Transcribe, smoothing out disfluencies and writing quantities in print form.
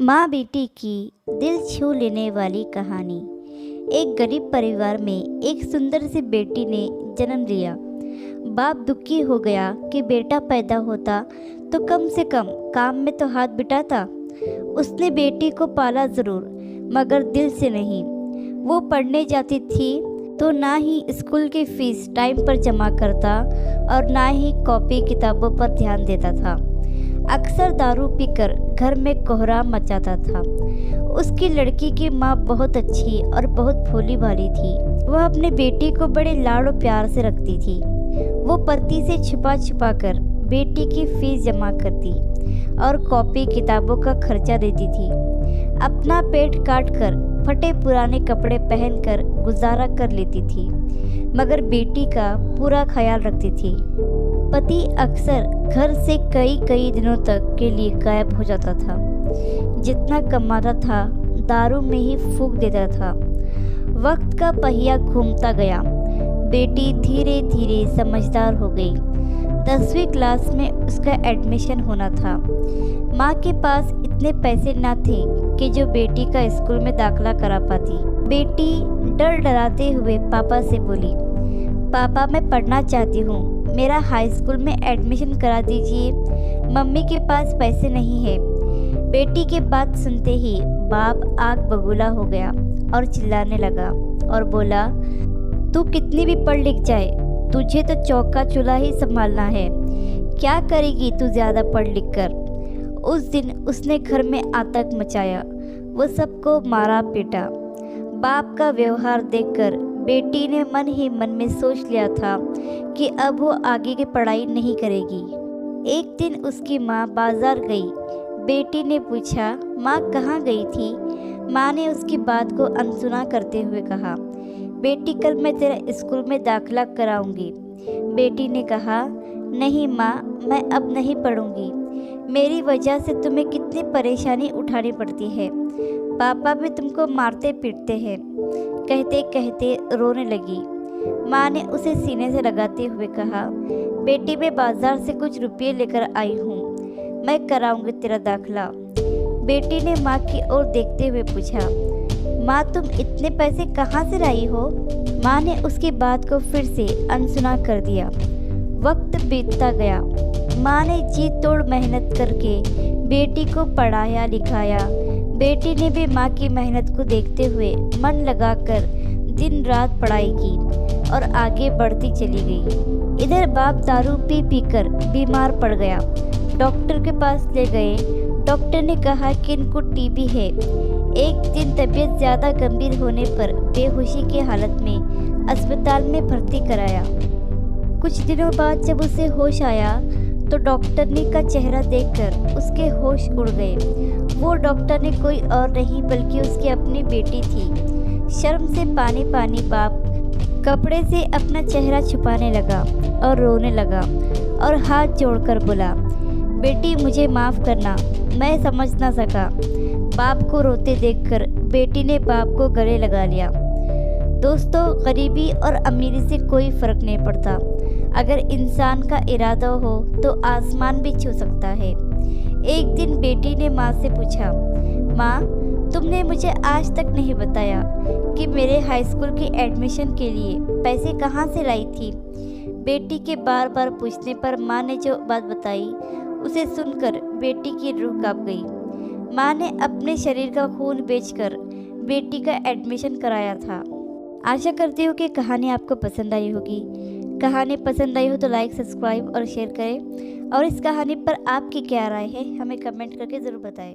माँ बेटी की दिल छू लेने वाली कहानी। एक गरीब परिवार में एक सुंदर सी बेटी ने जन्म लिया। बाप दुखी हो गया कि बेटा पैदा होता तो कम से कम काम में तो हाथ बिटाता। उसने बेटी को पाला जरूर, मगर दिल से नहीं। वो पढ़ने जाती थी तो ना ही स्कूल की फीस टाइम पर जमा करता और ना ही कॉपी किताबों पर ध्यान देता था। अक्सर दारू पीकर घर में कोहराम मचाता था। उसकी लड़की की माँ बहुत अच्छी और बहुत भोली भाली थी। वह अपने बेटी को बड़े लाड़ और प्यार से रखती थी। वो पति से छुपा छुपा कर बेटी की फीस जमा करती और कॉपी किताबों का खर्चा देती थी। अपना पेट काट कर फटे पुराने कपड़े पहनकर गुजारा कर लेती थी, मगर बेटी का पूरा ख्याल रखती थी। पति अक्सर घर से कई दिनों तक के लिए गायब हो जाता था। जितना कमाता था दारू में ही फूंक देता था। वक्त का पहिया घूमता गया। बेटी धीरे धीरे समझदार हो गई। 10वीं क्लास में उसका एडमिशन होना था। माँ के पास इतने पैसे ना थे कि जो बेटी का स्कूल में दाखला करा पाती। बेटी डर डराते हुए पापा से बोली, पापा मैं पढ़ना चाहती हूँ, मेरा हाई स्कूल में एडमिशन करा दीजिए, मम्मी के पास पैसे नहीं है। बेटी की बात सुनते ही बाप आग बबूला हो गया और चिल्लाने लगा और बोला, तू कितनी भी पढ़ लिख जाए, तुझे तो चौका चूल्हा ही संभालना है। क्या करेगी तू ज़्यादा पढ़ लिख कर। उस दिन उसने घर में आतंक मचाया। वो सबको मारा पीटा। बाप का व्यवहार देखकर बेटी ने मन ही मन में सोच लिया था कि अब वो आगे की पढ़ाई नहीं करेगी। एक दिन उसकी माँ बाजार गई। बेटी ने पूछा, माँ कहाँ गई थी। माँ ने उसकी बात को अनसुना करते हुए कहा, बेटी कल मैं तेरा स्कूल में दाखिला कराऊंगी। बेटी ने कहा, नहीं माँ, मैं अब नहीं पढ़ूंगी। मेरी वजह से तुम्हें कितनी परेशानी उठानी पड़ती है। पापा भी तुमको मारते पीटते हैं। कहते कहते रोने लगी। माँ ने उसे सीने से लगाते हुए कहा, बेटी मैं बाजार से कुछ रुपये लेकर आई हूँ, मैं कराऊंगी तेरा दाखिला। बेटी ने माँ की ओर देखते हुए पूछा, माँ तुम इतने पैसे कहाँ से लाई हो। माँ ने उसकी बात को फिर से अनसुना कर दिया। वक्त बीतता गया। माँ ने जी तोड़ मेहनत करके बेटी को पढ़ाया लिखाया। बेटी ने भी माँ की मेहनत को देखते हुए मन लगाकर दिन रात पढ़ाई की और आगे बढ़ती चली गई। इधर बाप दारू पी पीकर बीमार पड़ गया। डॉक्टर के पास ले गए। डॉक्टर ने कहा कि इनको टीबी है। एक दिन तबीयत ज़्यादा गंभीर होने पर बेहोशी की हालत में अस्पताल में भर्ती कराया। कुछ दिनों बाद जब उसे होश आया तो डॉक्टरनी का चेहरा देखकर उसके होश उड़ गए। वो डॉक्टर ने कोई और नहीं बल्कि उसकी अपनी बेटी थी। शर्म से पानी पानी बाप कपड़े से अपना चेहरा छुपाने लगा और रोने लगा और हाथ जोड़कर बोला, बेटी मुझे माफ़ करना, मैं समझ ना सका। बाप को रोते देखकर बेटी ने बाप को गले लगा लिया। दोस्तों, गरीबी और अमीरी से कोई फ़र्क नहीं पड़ता। अगर इंसान का इरादा हो तो आसमान भी छू सकता है। एक दिन बेटी ने माँ से पूछा, माँ तुमने मुझे आज तक नहीं बताया कि मेरे हाई स्कूल की एडमिशन के लिए पैसे कहाँ से लाई थी। बेटी के बार बार पूछने पर माँ ने जो बात बताई उसे सुनकर बेटी की रूह कांप गई। माँ ने अपने शरीर का खून बेचकर बेटी का एडमिशन कराया था। आशा करती हूँ कि कहानी आपको पसंद आई होगी। कहानी पसंद आई हो तो लाइक, सब्सक्राइब और शेयर करें और इस कहानी पर आपकी क्या राय है हमें कमेंट करके ज़रूर बताएं।